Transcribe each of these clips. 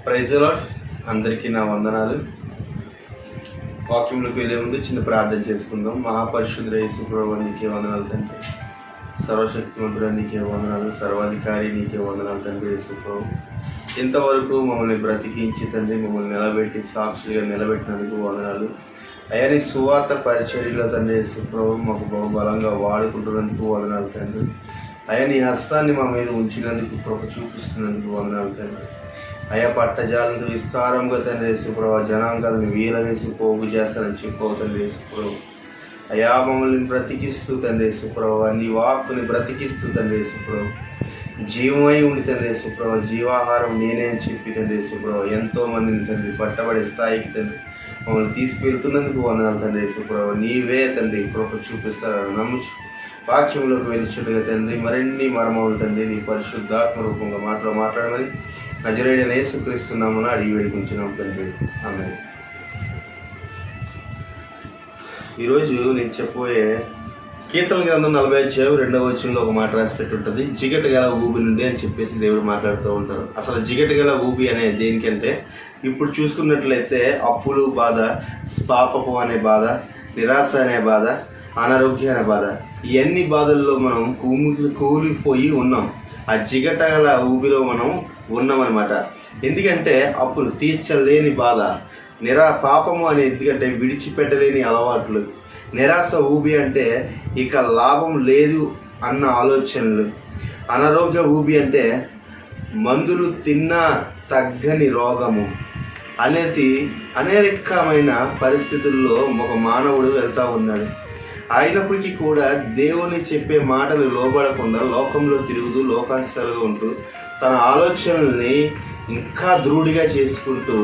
Praise the lord. అందరికీ నా వందనాలు. వాక్యంలోకి వెళ్ళే ముందు చిన్న ప్రార్థన చేసుకుందాం. మహాపరిశుద్ధుడ యేసు ప్రభువా, నీకే వందనాలు తండ్రి. సర్వశక్తిమంతుడా నీకే వందనాలు. సర్వాధికారి నీకే వందనాలు తండ్రి. యేసు ప్రభు, ఇంతవరకు మమ్మల్ని బ్రతికించి తండ్రి, మమ్మల్ని నిలబెట్టి సాక్షులుగా నిలబెట్టినందుకు వందనాలు అయ్యా. నీ సువార్త పరిచర్యలో తండ్రి యేసు ప్రభు మాకు బహుబలంగా వాడుకుంటున్నందుకు వందనాలు తండ్రి. అయ్యా, నీ హస్తాన్ని మా మీద ఉంచినందుకు, కృప చూపిస్తున్నందుకు వందనాలు తండ్రి. అయ్యా, పట్టజాలంతో విస్తారంగా తండ్రి యేసుప్రభు జనాంగాలను వీల వేసి పోగు చేస్తానని చెప్పవు తండ్రి యేసుప్రభు. అయ్యా, మమ్మల్ని బ్రతికిస్తూ తండ్రి యేసుప్రభు, నీ వాక్కుని బ్రతికిస్తూ తండ్రి యేసుప్రభు, జీవమై ఉండి తండ్రి యేసుప్రభు, జీవాహారం నేనే అని చెప్పి తండ్రి యేసుప్రభు ఎంతో మందిని తండ్రి పట్టబడే స్థాయికి తండ్రి మమ్మల్ని తీసుకువెళ్తున్నందుకు వందనాలు తండ్రి యేసుప్రభు. నీవే తండ్రి కృప చూపిస్తారని నమ్ముచు వాక్యంలోకి వెళ్ళినట్టుగా తండ్రి మరిన్ని మర్మములు తండ్రి నీ పరిశుద్ధాత్మ రూపంగా మాట్లాడమని నజరేయుడైన యేసుక్రీస్తు నామమున అడిగి వేడుకుంటున్నాం తండ్రి. ఆమేన్. ఈరోజు నేను చెప్పబోయే కీర్తన గ్రంథం 40:2 ఒక మాట రాసి పెట్టి ఉంటుంది. జిగట గల ఊబి నుండి అని చెప్పేసి దేవుడు మాట్లాడుతూ ఉంటారు. అసలు జిగట గల ఊబి అనే దేనికంటే, ఇప్పుడు చూసుకున్నట్లయితే అప్పులు బాధ, పాపపు అనే బాధ, నిరాశ అనే బాధ, అనారోగ్య అనే బాధ, ఇవన్నీ బాధల్లో మనం కూలిపోయి ఉన్నాం. ఆ జిగట గల ఊబిలో మనం ఉన్నామన్నమాట. ఎందుకంటే అప్పులు తీర్చలేని బాధ, పాపము అనే ఎందుకంటే విడిచిపెట్టలేని అలవాట్లు, నిరాశ ఊబి అంటే ఇక లాభం లేదు అన్న ఆలోచనలు, అనారోగ్య ఊబి అంటే మందులు తిన్నా తగ్గని రోగము అనేకమైన పరిస్థితుల్లో ఒక మానవుడు వెళ్తా ఉన్నాడు. అయినప్పటికీ కూడా దేవుని చెప్పే మాటలు లోబడకుండా లోకంలో తిరుగుతూ లోకాశలుగా ఉంటూ తన ఆలోచనల్ని ఇంకా దృఢిగా చేసుకుంటూ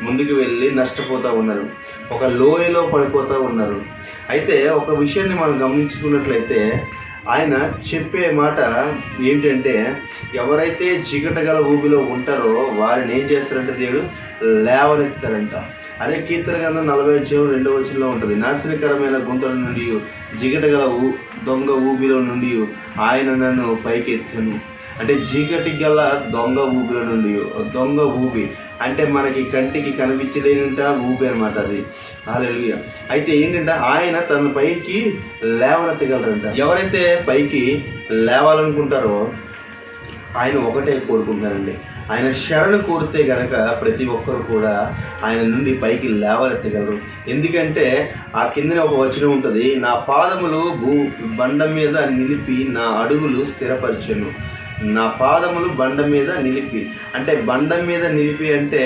ముందుకు వెళ్ళి నష్టపోతూ ఉన్నారు. ఒక లోయలో పడిపోతూ ఉన్నారు. అయితే ఒక విషయాన్ని మనం గమనించుకున్నట్లయితే ఆయన చెప్పే మాట ఏంటంటే, ఎవరైతే జిగట గల ఊబిలో ఉంటారో వారిని ఏం చేస్తారంటే దేవుడు లేవనెత్తారంట. అదే కీర్తన గ్రంథం 40:2 ఉంటుంది. నాశనకరమైన గుంటల నుండి, జిగట గల దొంగ ఊబిలో నుండి ఆయన నన్ను పైకెత్తాను. అంటే జిగటి గల దొంగ ఊబిలో నుండి, దొంగ ఊబి అంటే మనకి కంటికి కనిపించలేనంట ఊబి అనమాట అది. హల్లెలూయా. అయితే ఏంటంటే ఆయన తన పైకి లేవనెత్తగలరంట. ఎవరైతే పైకి లేవాలనుకుంటారో ఆయన ఒకటే కోరుకుంటారండి, ఆయన శరణు కోరితే గనక ప్రతి ఒక్కరు కూడా ఆయన నుండి పైకి లేవనెత్తగలరు. ఎందుకంటే ఆ కిందనే ఒక వచనం ఉంటుంది, నా పాదములు బండ మీద నిలిపి నా అడుగులు స్థిరపరచెను. నా పాదములు బండ మీద నిలిపి అంటే బండ మీద నిలిపి అంటే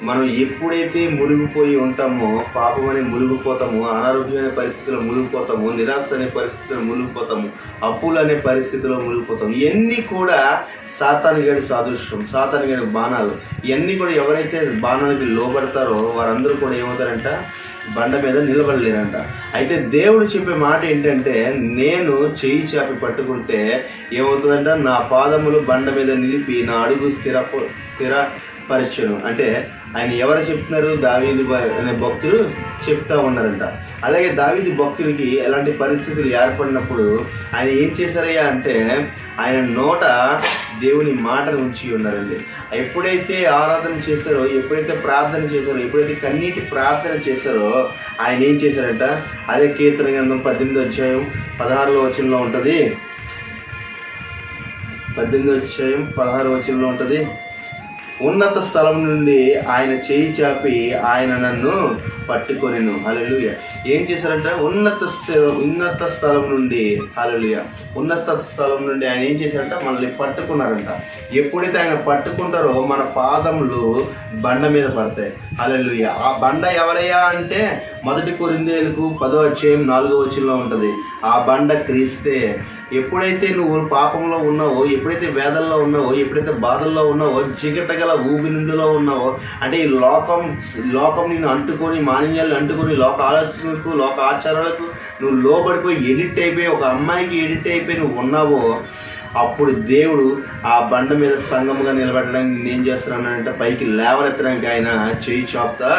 మనం ఎప్పుడైతే మునిగిపోయి ఉంటామో, పాపం అనే మునిగిపోతాము, అనారోగ్యమైన పరిస్థితిలో మునిగిపోతాము, నిరాశ అనే పరిస్థితిలో మునిగిపోతాము, అప్పులు అనే పరిస్థితిలో మునిగిపోతాము. ఇవన్నీ కూడా సాతానుగాడి సాదృశ్యం, సాతానుగాడి బాణాలు. ఇవన్నీ కూడా ఎవరైతే బాణాలకి లోబడతారో వారందరూ కూడా ఏమవుతారంట, బండ మీద నిలబడలేరంట. అయితే దేవుడు చెప్పే మాట ఏంటంటే, నేను చేయి చాపి పట్టుకుంటే ఏమవుతుందంట, నా పాదములు బండ మీద నిలిపి నా అడుగు స్థిరపరచను. అంటే ఆయన ఎవరు చెప్తున్నారు? దావీదు అనే భక్తులు చెప్తా ఉన్నారంట. అలాగే దావీదు భక్తుడికి ఎలాంటి పరిస్థితులు ఏర్పడినప్పుడు ఆయన ఏం చేశారయ్యా అంటే, ఆయన నోట దేవుని మాటను ఉంచి ఉన్నారండి. ఎప్పుడైతే ఆరాధన చేశారో, ఎప్పుడైతే ప్రార్థన చేశారో, ఎప్పుడైతే కన్నీటి ప్రార్థన చేశారో ఆయన ఏం చేశారంట, అదే కీర్తన గ్రంథం 18:16 ఉంటుంది. 18:16 ఉంటుంది. ఉన్నత స్థలం నుండి ఆయన చేయి చాపి ఆయన నన్ను పట్టుకొనెను. హల్లెలూయా. ఏం చేశారంటే ఉన్నత స్థలం నుండి, హల్లెలూయా, ఉన్నత స్థలం నుండి ఆయన ఏం చేశారంట, మనల్ని పట్టుకున్నారంట. ఎప్పుడైతే ఆయన పట్టుకుంటారో మన పాదములు బండ మీద పడతాయి. హల్లెలూయా. ఆ బండ ఎవరయ్యా అంటే 1 కొరింథీయులకు 10:4 ఉంటుంది. ఆ బండ క్రీస్తే. ఎప్పుడైతే నువ్వు పాపంలో ఉన్నావో, ఎప్పుడైతే వేదనలో ఉన్నావో, ఎప్పుడైతే బాధల్లో ఉన్నావో, జిగట గల ఊబి నుండిలో ఉన్నావో, అంటే ఈ లోకం నిన్ను అంటుకొని, మాలిన్యాలు అంటుకొని, లోక ఆలోచనలకు, లోక ఆచారాలకు నువ్వు లోబడిపోయి ఎడిక్ట్ అయిపోయి, ఒక అమ్మాయికి ఎడిక్ట్ అయిపోయి నువ్వు ఉన్నావో, అప్పుడు దేవుడు ఆ బండ మీద సంగముగా నిలబెట్టడానికి నేను చేస్తున్నానంటే పైకి లేవనెత్తడానికి ఆయన చేయి చాపుతా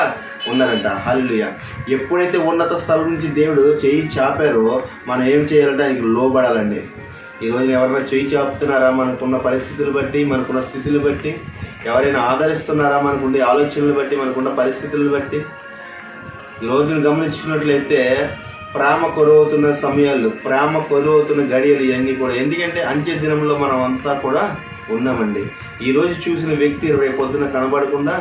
ఉన్నారంట. హల్లెలూయా. ఎప్పుడైతే ఉన్నత స్థలం నుంచి దేవుడు చేయి చాపారో మనం ఏం చేయాలంటే ఆయనకి లోబడాలండి. ఈరోజు ఎవరైనా చేయి చాపుతున్నారా? మనకున్న పరిస్థితులు బట్టి, మనకున్న స్థితులు బట్టి ఎవరైనా ఆదరిస్తున్నారా మనకుండే ఆలోచనలు బట్టి, మనకున్న పరిస్థితులను బట్టి? ఈ రోజును గమనించుకున్నట్లయితే ప్రేమ కొరవుతున్న సమయాలు, ప్రేమ కొరవుతున్న గడియలు ఇవన్నీ కూడా. ఎందుకంటే అంత్య దినంలో మనం అంతా కూడా ఉన్నామండి. ఈ రోజు చూసిన వ్యక్తి రేపొద్దున కనబడకుండా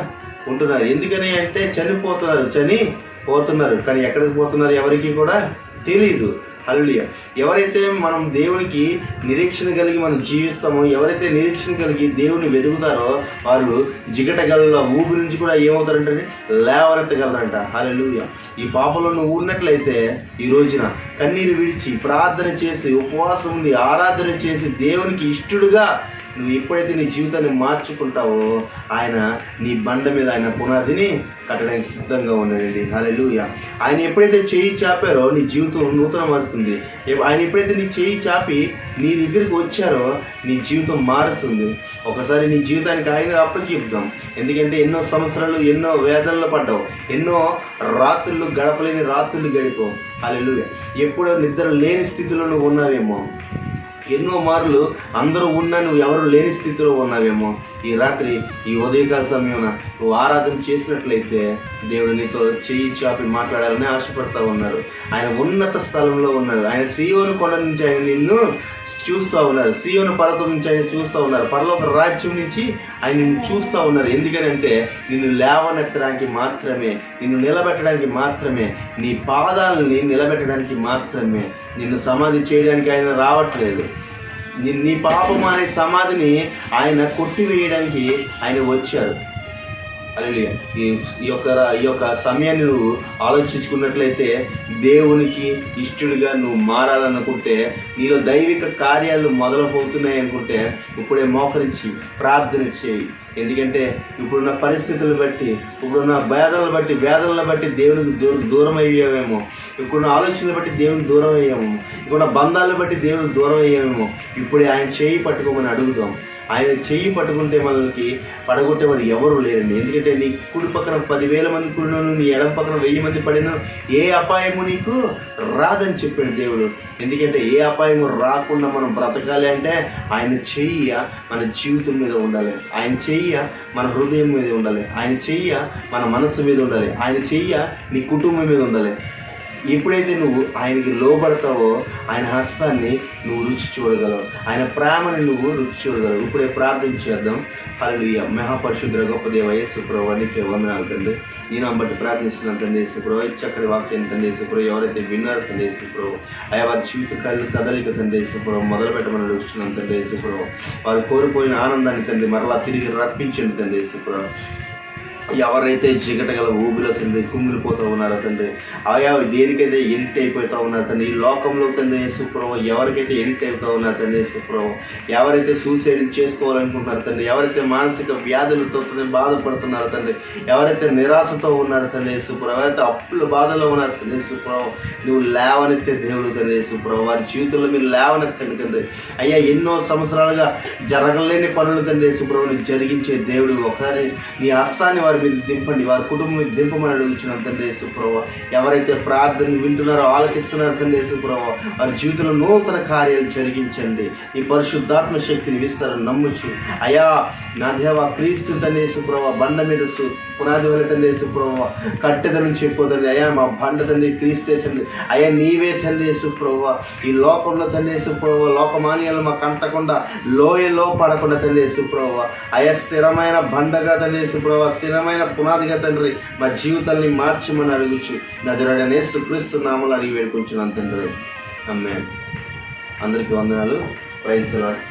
ఉంటున్నారు. ఎందుకని అంటే చనిపోతున్నారు. కానీ ఎక్కడికి పోతున్నారు ఎవరికి కూడా తెలియదు. హల్లెలూయా. ఎవరైతే మనం దేవునికి నిరీక్షణ కలిగి మనం జీవిస్తామో, ఎవరైతే నిరీక్షణ కలిగి దేవుని వెతుకుతారో వారు జిగటగల ఊబి నుంచి కూడా ఏమవుతారంటే లేవనెత్తగలరంట. హల్లెలూయా. ఈ పాపంలో నువ్వు ఉన్నట్లయితే ఈ రోజున కన్నీరు విడిచి ప్రార్థన చేసి ఉపవాసం ఉండి ఆరాధన చేసి దేవునికి ఇష్టడుగా నువ్వు ఎప్పుడైతే నీ జీవితాన్ని మార్చుకుంటావో ఆయన నీ బండ మీద ఆయన పునాదిని కట్టడానికి సిద్ధంగా ఉన్నాడండి. హల్లెలూయా. ఆయన ఎప్పుడైతే చేయి చాపారో నీ జీవితం నూతనం అవుతుంది. ఆయన ఎప్పుడైతే నీ చేయి చాపి నీ దగ్గరికి వచ్చారో నీ జీవితం మారుతుంది. ఒకసారి నీ జీవితానికి ఆయన అప్పచెప్తాం. ఎందుకంటే ఎన్నో సంవత్సరాలు ఎన్నో వేదనలు పడ్డావు, ఎన్నో రాత్రులు గడపలేని రాత్రులు గడిపావు. హల్లెలూయా. ఎప్పుడో నిద్ర లేని స్థితిలో నువ్వు ఉన్నావేమో, ఎన్నో మార్లు అందరూ ఉన్నా నువ్వు ఎవరు లేని స్థితిలో ఉన్నావేమో. ఈ రాత్రి ఈ ఉదయకాల సమయంలో నువ్వు ఆరాధన చేసినట్లయితే దేవుడు నీతో చేయి చాపి మాట్లాడాలని ఆశపడతా ఉన్నారు. ఆయన ఉన్నత స్థలంలో ఉన్నాడు. ఆయన సీయోను కొండ నుంచి ఆయన నిన్ను చూస్తూ ఉన్నారు. సీయోను పర్వతం నుంచి ఆయన చూస్తూ ఉన్నారు. పరలోక రాజ్యం నుంచి ఆయన నిన్ను చూస్తూ ఉన్నారు. ఎందుకనంటే నిన్ను లేవనెత్తడానికి మాత్రమే, నిన్ను నిలబెట్టడానికి మాత్రమే, నీ పాదాలని నిలబెట్టడానికి మాత్రమే, నిన్ను సమాధి చేయడానికి ఆయన రావట్లేదు. నీ పాపం అనే సమాధిని ఆయన కొట్టివేయడానికి ఆయన వచ్చారు. హల్లెలూయా. ఈ యొక్క సమయాన్ని నువ్వు ఆలోచించుకున్నట్లయితే దేవునికి ఇష్టడుగా నువ్వు మారాలనుకుంటే, నీలో దైవిక కార్యాలు మొదలవుతున్నాయి అనుకుంటే ఇప్పుడే మోకరించి ప్రార్థన చేయి. ఎందుకంటే ఇప్పుడున్న పరిస్థితులను బట్టి, ఇప్పుడున్న వేదనలను బట్టి దేవునికి దూరం అయ్యామేమో, ఇప్పుడున్న ఆలోచనలు బట్టి దేవునికి దూరం అయ్యామేమో, ఇప్పుడున్న బంధాలను బట్టి దేవునికి దూరం అయ్యామేమో. ఇప్పుడే ఆయన చేయి పట్టుకోమని అడుగుదాం. ఆయన చెయ్యి పట్టుకుంటే మనకి పడగొట్టే వారు ఎవరు లేరండి. ఎందుకంటే నీ కుడి పక్కన 10,000 మంది కూడినను, నీ ఎడమ పక్కన 1000 మంది పడిన ఏ అపాయము నీకు రాదని చెప్పాడు దేవుడు. ఎందుకంటే ఏ అపాయము రాకుండా మనం బ్రతకాలి అంటే ఆయన చెయ్య మన జీవితం మీద ఉండాలి, ఆయన చెయ్య మన హృదయం మీద ఉండాలి, ఆయన చెయ్య మన మనస్సు మీద ఉండాలి, ఆయన చెయ్య నీ కుటుంబం మీద ఉండాలి. ఎప్పుడైతే నువ్వు ఆయనకి లోబడతావో ఆయన హస్తాన్ని నువ్వు రుచి చూడగలవు, ఆయన ప్రేమని నువ్వు రుచి చూడగలవు. ఇప్పుడే ప్రార్థన చేద్దాం. హల్లెలూయా. మహాపరిశుద్ధ గొప్ప దేవ యేసు ప్రభువా, నీకే వందనాలు తండ్రి. ఈయన బట్టి ప్రార్థిస్తున్నాను తండ్రి యేసు ప్రభువా. చక్కటి వాక్యాన్ని తండ్రి యేసు ప్రభువా, ఎవరైతే విన్నారో తండ్రి యేసు ప్రభువా, అయా వారి జీవిత కదలిక తండ్రి యేసు ప్రభువా మొదలు పెట్టమని అడుగుతున్నాను తండ్రి యేసు ప్రభువా. వారు కోల్పోయిన ఆనందాన్ని తండ్రి మరలా తిరిగి రప్పించండి తండ్రి యేసు ప్రభువా. ఎవరైతే జిగటగల ఊబిలో తండ్రి కుమిలిపోతూ ఉన్నారో తండ్రి, ఆయా దేనికైతే ఎడిట్ అయిపోతూ ఉన్నారు తండ్రి, ఈ లోకంలో తండ్రి యేసు ప్రభువా, ఎవరికైతే ఎడిట్ అయిపోతూ ఉన్నారు తండ్రి యేసు ప్రభువా, ఎవరైతే సూసైడ్ చేసుకోవాలనుకుంటున్నారు తండ్రి, ఎవరైతే మానసిక వ్యాధులతో బాధపడుతున్నారు తండ్రి, ఎవరైతే నిరాశతో ఉన్నారు తండ్రి యేసు ప్రభువా, ఎవరైతే అప్పుల బాధలో ఉన్నారు తండ్రి యేసు ప్రభువా, నువ్వు లేవనెత్తే దేవుడు తండ్రి యేసు ప్రభువా. వారి జీవితంలో మీరు లేవనెత్తండి తండ్రి. అయ్యా ఎన్నో సంవత్సరాలుగా జరగలేని పనులు తండ్రి యేసు ప్రభువా నువ్వు జరిగించే దేవుడు. ఒకసారి నీ హస్తాన్ని వారి మీద దింపండి, వారి కుటుంబం మీద దింపమని అడుగుతున్నాను తండ్రి యేసు ప్రభువా. ఎవరైతే ప్రార్థన వింటున్నారో ఆలకిస్తున్నారో తండ్రి యేసు ప్రభువా, వారి జీవితంలో నూతన కార్యాలు జరిగించండి. ఈ పరిశుద్ధాత్మ శక్తిని విస్తారని నమ్ముచు అయ్యా నా దేవ క్రీస్తు తండ్రి యేసు ప్రభువా, బండ మీద పునాది వల్ల తండ్రి యేసు ప్రభువా, కట్టెదలని చెప్పొద్దండి. అయ్యా మా బండ తండ్రి క్రీస్తే తండ్రి, అయ్యా నీవే తండ్రి యేసు ప్రభువా. ఈ లోకంలో తండ్రి యేసు ప్రభువా లోకమాన్యాలు మాకు అంటకుండా, లోయలో పడకుండా తండ్రి యేసు ప్రభువా, అయ్యా స్థిరమైన బండగా తండ్రి యేసు ప్రభువా, స్థిరమైన పునాదిగా తండ్రి మా జీవితాన్ని మార్చమని అడుగుచు నజరేయుడైన యేసుక్రీస్తు నామములో అడిగి వేడుకొంచున్నాను తండ్రి. ఆమేన్. అందరికీ వందనాలు. Praise the lord.